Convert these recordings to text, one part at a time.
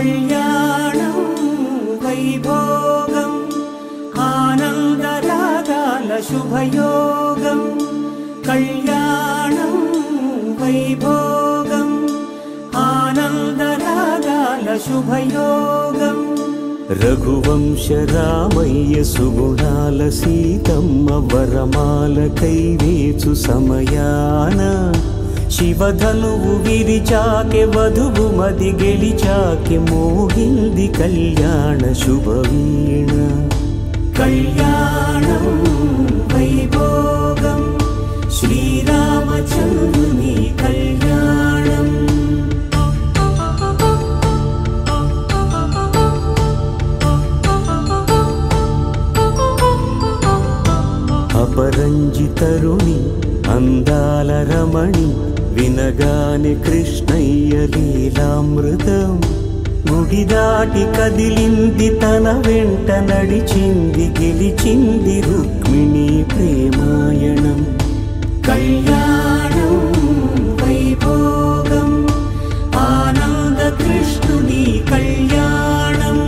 కళ్యాణం వైభోగం ఆనందరాగాల శుభయోగం కళ్యాణం వైభోగం ఆనందరాగాల శుభయోగం రఘువంశ రామయ్య సుగుణాల సీతమ్మ వరమాల కైవేచు సమయాన శివధనువు విరిచాకె వధువు మది గెలిచాకె మోగింది కళ్యాణ శుభవీణ కళ్యాణం వైభోగం శ్రీరామచంద్రుని కళ్యాణం అపరంజి తరుణి అందాల రమణి వినగానే కృష్ణయ్య లీలామృతం గుడి దాటి కదిలింది తన వెంట నడిచింది గెలిచింది రుక్మిణి ప్రేమాయణం కళ్యాణం వైభోగం ఆనంద కృష్ణుని కళ్యాణం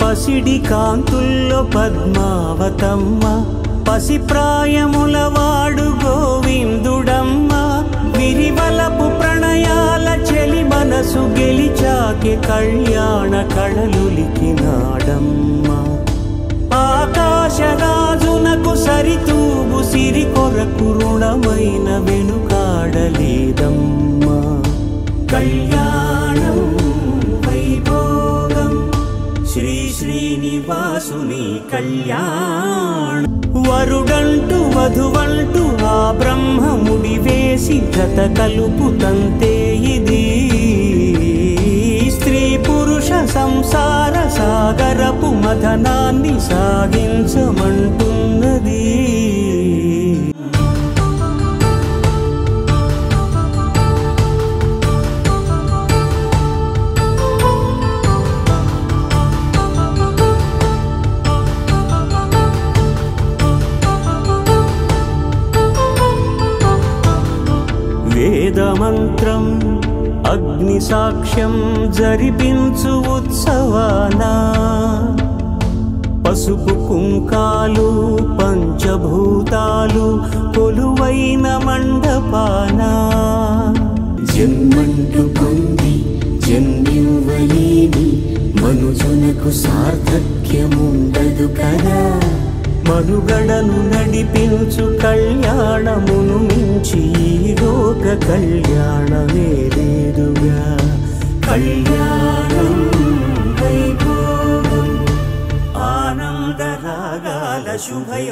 పసిడి కాంతుల్లో పద్మావతమ్మ పసిప్రాయముల వాడు గోవిందుడమ్మ విరివలపు ప్రణయాల చెలి మనసు గెలిచాకె కళ్యాణ కళలులికినాడమ్మ ఆకాశరాజునకు సరితూగు సిరి కొరకు రుణమైన వెనుకాడలేదమ్మా కళ్యాణం వైభోగం శ్రీ శ్రీనివాసుని కళ్యాణం వరుడంటూ వధువంటూ ఆ బ్రహ్మముడి వేసి జత కలుపుతంతే ఇది స్త్రీ పురుష సంసార సాగరపు మథనాన్ని సాగించమంటున్నది వేదమంత్రం అగ్ని సాక్ష్యం జరిపించు ఉత్సవానా పసుపు కుంకాలు పంచభూతాలు కొలువైన మండపానా జన్మంటూ పొంది జన్మివ్వలేని మనుజునకు సార్థక్యముండదు కదా మనుగడను నడిపించు కళ్యాణమును మించి ఈ లోక కళ్యాణమే లేదుగా కళ్యాణం వైభోగం ఆనందరాగాల శుభయోగం